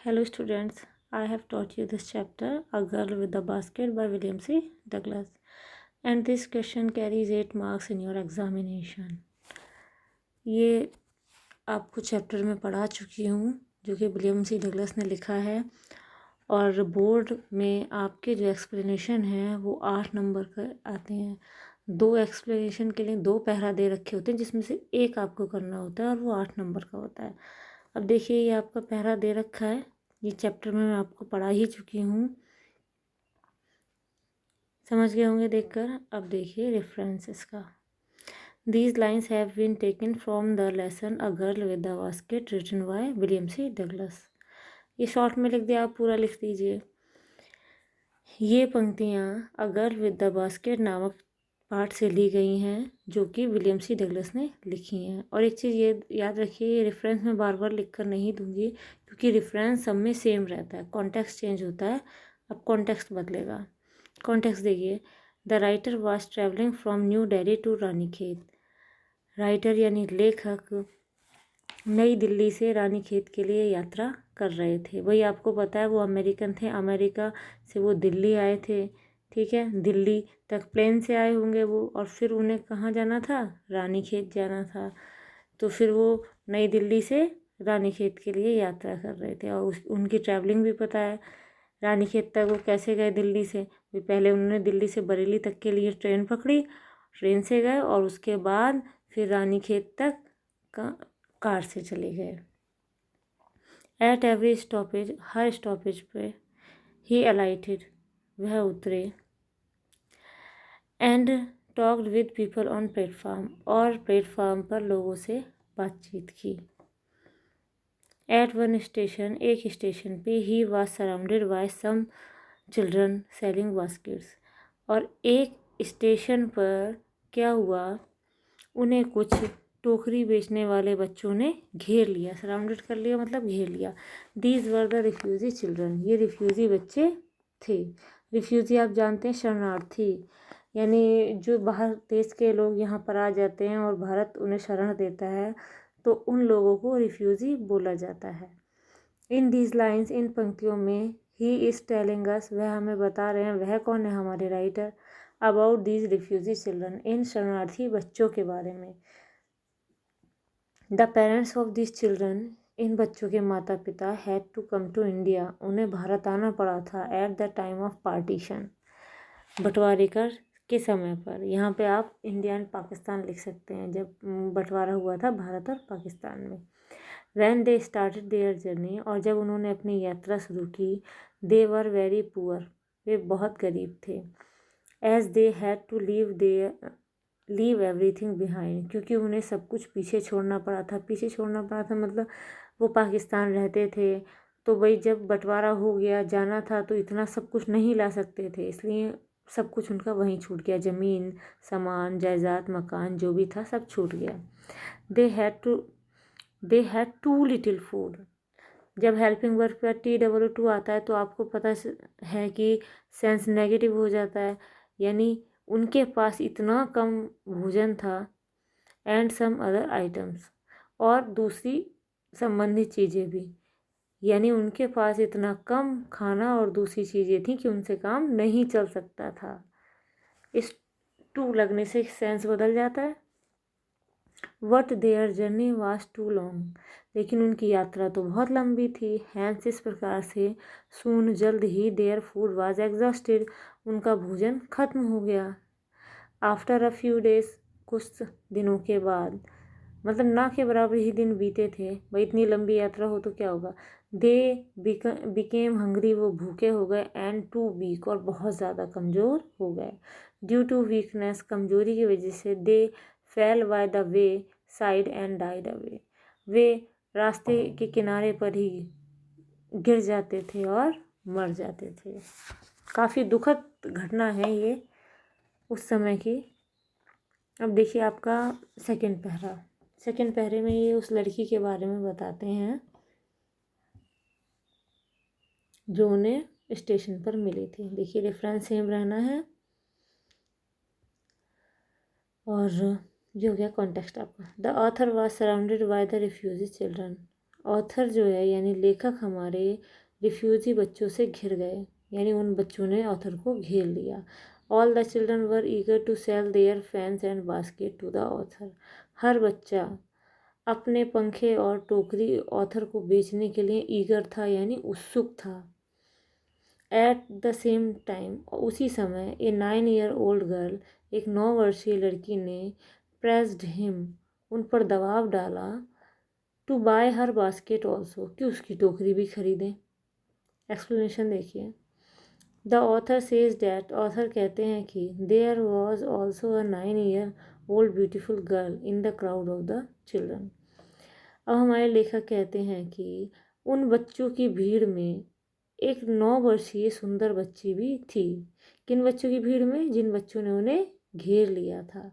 Hello students, I have taught you this chapter, A Girl with a Basket by William C. Douglas. And this question carries 8 marks in your examination. ये आपको chapter में पढ़ा चुकी हूँ जो कि William सी Douglas ने लिखा है, और बोर्ड में आपके जो एक्सप्लेनेशन हैं वो 8 नंबर के आते हैं। 2 एक्सप्लेनेशन के लिए 2 पैरा दे रखे होते हैं जिसमें से एक आपको करना होता है और वो 8 नंबर का होता है। अब देखिए, ये आपका पैरा दे रखा है, ये चैप्टर में मैं आपको पढ़ा ही चुकी हूँ, समझ गए होंगे देखकर। अब देखिए रेफरेंसेस का। These lines have been taken from the lesson A Girl with a Basket written by William C. Douglas. ये शॉर्ट में लिख दिया, आप पूरा लिख दीजिए। ये पंक्तियाँ A Girl with the Basket नामक पाठ से ली गई हैं जो कि विलियम सी डगलस ने लिखी हैं। और एक चीज़ ये याद रखिए, ये रेफरेंस में बार बार लिख कर नहीं दूंगी क्योंकि रेफरेंस सब में सेम रहता है, कॉन्टेक्स्ट चेंज होता है, अब कॉन्टेक्स्ट बदलेगा। कॉन्टेक्स्ट देखिए, the writer was travelling from New Delhi to Ranikhet. Writer यानी लेखक नई दिल्ली से रानीखेत के लिए यात्रा कर रहे थे। वही आपको पता है वो अमेरिकन थे, अमेरिका से वो दिल्ली आए थे, ठीक है। दिल्ली तक प्लेन से आए होंगे वो, और फिर उन्हें कहाँ जाना था, रानीखेत जाना था। तो फिर वो नई दिल्ली से रानीखेत के लिए यात्रा कर रहे थे और उनकी ट्रैवलिंग भी पता है। रानीखेत तक वो कैसे गए दिल्ली से, भी पहले उन्होंने दिल्ली से बरेली तक के लिए ट्रेन पकड़ी, ट्रेन से गए और उसके बाद फिर रानीखेत तक कार से चले गए। एट एवरी स्टॉपेज, हर स्टॉपेज पे ही अलाइटेड, वह उतरे। And talked with people on platform, और प्लेटफार्म पर लोगों से बातचीत की। एट वन स्टेशन, एक स्टेशन पे ही was surrounded by some children selling baskets, और एक स्टेशन पर क्या हुआ, उन्हें कुछ टोकरी बेचने वाले बच्चों ने घेर लिया। सराउंडेड कर लिया मतलब घेर लिया। These were the refugee children, ये रिफ्यूजी बच्चे थे। रिफ्यूजी आप जानते हैं, शरणार्थी, यानी जो बाहर देश के लोग यहाँ पर आ जाते हैं और भारत उन्हें शरण देता है, तो उन लोगों को रिफ्यूजी बोला जाता है। इन दीज लाइन्स, इन पंक्तियों में, ही इज़ टेलिंग अस, वह हमें बता रहे हैं, वह कौन है, हमारे writer, about these refugee children, इन शरणार्थी बच्चों के बारे में। The parents of this children, इन बच्चों के माता पिता, had to come to India, उन्हें भारत आना पड़ा था, at the time of partition, बंटवारे के समय पर। यहाँ पे आप इंडिया एंड पाकिस्तान लिख सकते हैं, जब बंटवारा हुआ था भारत और पाकिस्तान में। When they started their journey, और जब उन्होंने अपनी यात्रा शुरू की, दे वर वेरी पुअर, वे बहुत गरीब थे। As they had to leave everything behind, क्योंकि उन्हें सब कुछ पीछे छोड़ना पड़ा था। पीछे छोड़ना पड़ा था मतलब वो पाकिस्तान रहते थे, तो भाई जब बंटवारा हो गया, जाना था, तो इतना सब कुछ नहीं ला सकते थे, इसलिए सब कुछ उनका वहीं छूट गया। ज़मीन, सामान, जायदाद, मकान जो भी था सब छूट गया। They had too little food, जब हेल्पिंग वर्ब पर TWO आता है तो आपको पता है कि सेंस नेगेटिव हो जाता है, यानी उनके पास इतना कम भोजन था। एंड सम अदर आइटम्स, और दूसरी संबंधित चीज़ें भी, यानी उनके पास इतना कम खाना और दूसरी चीज़ें थी कि उनसे काम नहीं चल सकता था। इस टू लगने से सेंस बदल जाता है। But their journey was too long, लेकिन उनकी यात्रा तो बहुत लंबी थी। हैंस, इस प्रकार से, सून, जल्द ही, देयर फूड वाज एग्जॉस्टेड, उनका भोजन खत्म हो गया। आफ्टर अ फ्यू डेज, कुछ दिनों के बाद, मतलब ना के बराबर ही दिन बीते थे। भाई इतनी लंबी यात्रा हो तो क्या होगा। दे बिकेम हंग्री, वो भूखे हो गए। एंड टू वीक, और बहुत ज़्यादा कमज़ोर हो गए। ड्यू टू वीकनेस, कमज़ोरी की वजह से, they fell by the wayside and died away, वे रास्ते के किनारे पर ही गिर जाते थे और मर जाते थे। काफ़ी दुखद घटना है ये उस समय की। अब देखिए आपका सेकंड पैरा। सेकंड पैरे में ये उस लड़की के बारे में बताते हैं जो उन्हें स्टेशन पर मिली थी। देखिए रेफरेंस सेम रहना है, और जो हो गया कॉन्टेक्स्ट आपका। The author was surrounded by the refugee children, author जो है यानी लेखक हमारे रिफ्यूजी बच्चों से घिर गए, यानी उन बच्चों ने ऑथर को घेर लिया। All the children were eager to sell their fans and basket to the author. हर बच्चा अपने पंखे और टोकरी ऑथर को बेचने के लिए ईगर था, यानी उत्सुक था। एट द सेम टाइम, उसी समय, ए 9-year-old गर्ल, एक 9 वर्षीय लड़की ने प्रेस्ड हिम, उन पर दबाव डाला, to buy her basket also, कि उसकी टोकरी भी खरीदें। एक्सप्लेनेशन देखिए। The author says that, author कहते हैं कि there was also a 9-year-old beautiful girl in the crowd of the children. अब हमारे लेखक कहते हैं कि उन बच्चों की भीड़ में एक 9 वर्षीय सुंदर बच्ची भी थी। किन बच्चों की भीड़ में? जिन बच्चों ने उन्हें घेर लिया था।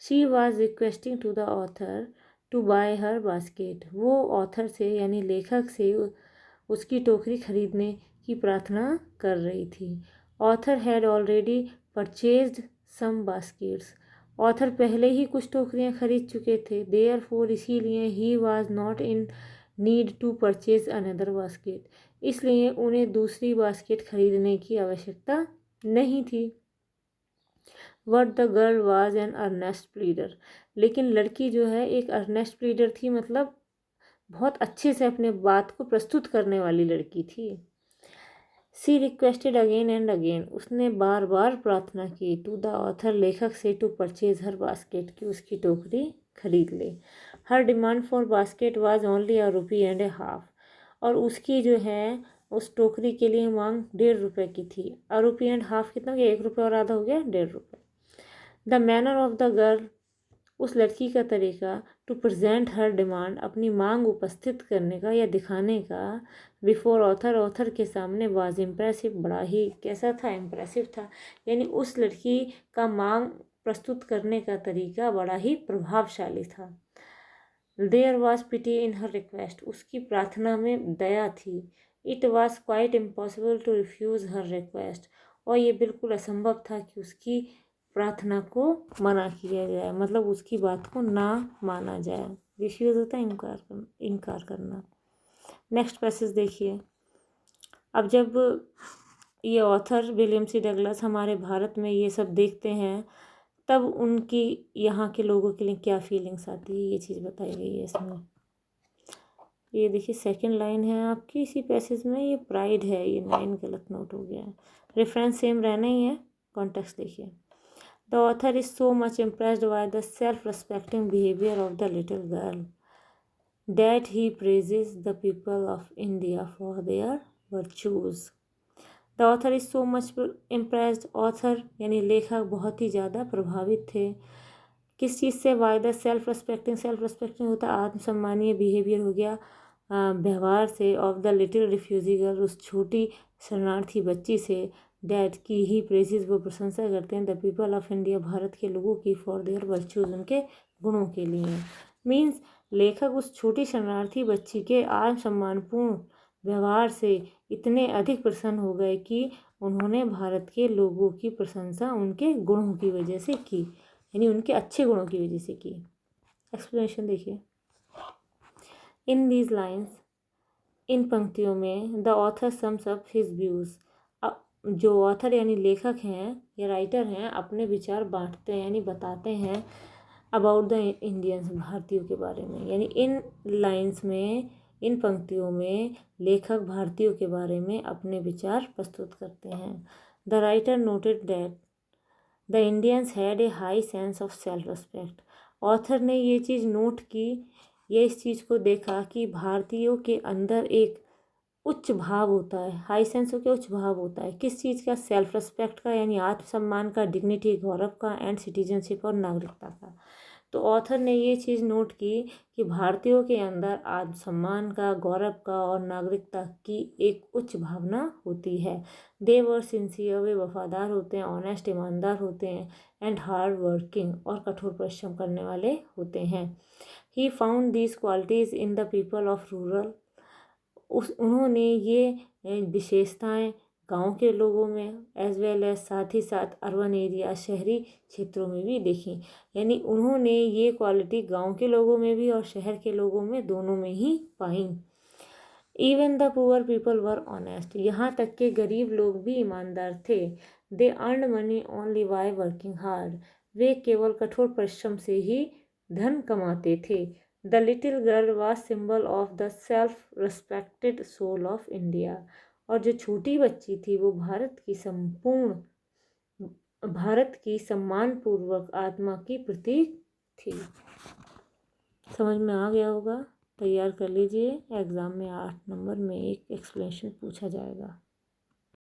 She was requesting to the author to buy her basket, वो ऑथर से यानी लेखक से उसकी टोकरी खरीदने की प्रार्थना कर रही थी। Author had already purchased some baskets, author पहले ही कुछ टोकरियां खरीद चुके थे। देयरफॉर, इसीलिए, he was not in need to purchase another basket, इसलिए उन्हें दूसरी बास्केट खरीदने की आवश्यकता नहीं थी। But the girl was an earnest pleader, लेकिन लड़की जो है एक अर्नेस्ट प्लीडर थी, मतलब बहुत अच्छे से अपने बात को प्रस्तुत करने वाली लड़की थी। सी रिक्वेस्टेड अगेन एंड अगेन, उसने बार बार प्रार्थना की, टू द ऑथर, लेखक से, टू परचेज हर बास्केट, की उसकी टोकरी खरीद ले। Her demand for basket was only ₹1.50, और उसकी जो है उस टोकरी के लिए मांग ₹1.50 की थी। ₹1.50 कितना हो गया? ₹1 और आधा हो गया ₹1.50। The manner of the girl, उस लड़की का तरीका, टू प्रेजेंट हर डिमांड, अपनी मांग उपस्थित करने का या दिखाने का, बिफोर ऑथर, ऑथर के सामने, वाज इम्प्रेसिव, बड़ा ही कैसा था? इम्प्रेसिव था। यानी उस लड़की का मांग प्रस्तुत करने का तरीका बड़ा ही प्रभावशाली था। There was pity in her request, उसकी प्रार्थना में दया थी। It was quite impossible to refuse her request, और ये बिल्कुल असंभव था कि उसकी प्रार्थना को मना किया जाए, मतलब उसकी बात को ना माना जाए। रिफ्यूज़ होता है इनकार करना। नेक्स्ट पैसेज देखिए। अब जब ये ऑथर विलियम सी डगलस हमारे भारत में ये सब देखते हैं, तब उनकी यहाँ के लोगों के लिए क्या फीलिंग्स आती है, ये चीज़ बताई गई है इसमें। ये देखिए सेकंड लाइन है आपकी इसी पैसेज में, ये प्राइड है, ये 9 गलत नोट हो गया है। रेफरेंस सेम रहना ही है, कॉन्टेक्स्ट देखिए। The author is so much impressed by the self respecting behaviour of the little girl that he praises the people of India for their virtues. The author is so much impressed, author यानी लेखक बहुत ही ज़्यादा प्रभावित थे किस चीज़ से? By the self respecting होता है आत्मसम्मानीय, बिहेवियर हो गया व्यवहार से, of the little refugee girl, उस छोटी शरणार्थी बच्ची से, डैट की ही प्रेजेस, वो प्रशंसा करते हैं, the people of India, Bharat के लोगों की, फॉर देयर वर्चूज, उनके गुणों के लिए। मीन्स लेखक उस छोटी शरणार्थी बच्ची के आत्मसम्मानपूर्ण व्यवहार से इतने अधिक प्रसन्न हो गए कि उन्होंने भारत के लोगों की प्रशंसा उनके गुणों की वजह से की, यानी उनके अच्छे गुणों की वजह से की। एक्सप्लेनेशन देखिए। इन दीज लाइन्स, इन पंक्तियों में, the author sums up his views, जो ऑथर यानी लेखक हैं या राइटर हैं अपने विचार बांटते हैं यानी बताते हैं अबाउट द इंडियंस, भारतीयों के बारे में। यानी इन लाइन्स में, इन पंक्तियों में लेखक भारतीयों के बारे में अपने विचार प्रस्तुत करते हैं। The writer noted that the Indians had a high sense of self respect, author ने ये चीज़ नोट की, ये इस चीज़ को देखा कि भारतीयों के अंदर एक उच्च भाव होता है, हाई सेंस हो के उच्च भाव होता है, किस चीज़ का? सेल्फ रिस्पेक्ट का, यानी आत्मसम्मान का, डिग्निटी, गौरव का, एंड सिटीजनशिप, और नागरिकता का। तो ऑथर ने ये चीज़ नोट की कि भारतीयों के अंदर आत्मसम्मान का, गौरव का और नागरिकता की एक उच्च भावना होती है। दे वर सिंसियर, वे वफादार होते हैं, ऑनेस्ट, ईमानदार होते हैं, एंड हार्ड वर्किंग, और कठोर परिश्रम करने वाले होते हैं। He found these qualities in the people of rural, उन्होंने ये विशेषताएं गांव के लोगों में, एज वेल एज, साथ ही साथ अर्बन एरिया, शहरी क्षेत्रों में भी देखी। यानी उन्होंने ये क्वालिटी गांव के लोगों में भी और शहर के लोगों में, दोनों में ही पाई। Even the poor people were honest, यहाँ तक के गरीब लोग भी ईमानदार थे। They earn money only by working hard, वे केवल कठोर परिश्रम से ही धन कमाते थे। The little girl was symbol of the self respected soul of India, और जो छोटी बच्ची थी वो भारत की सम्मानपूर्वक आत्मा की प्रतीक थी। समझ में आ गया होगा, तैयार कर लीजिए, एग्ज़ाम में 8 नंबर में एक एक्सप्लेनेशन पूछा जाएगा।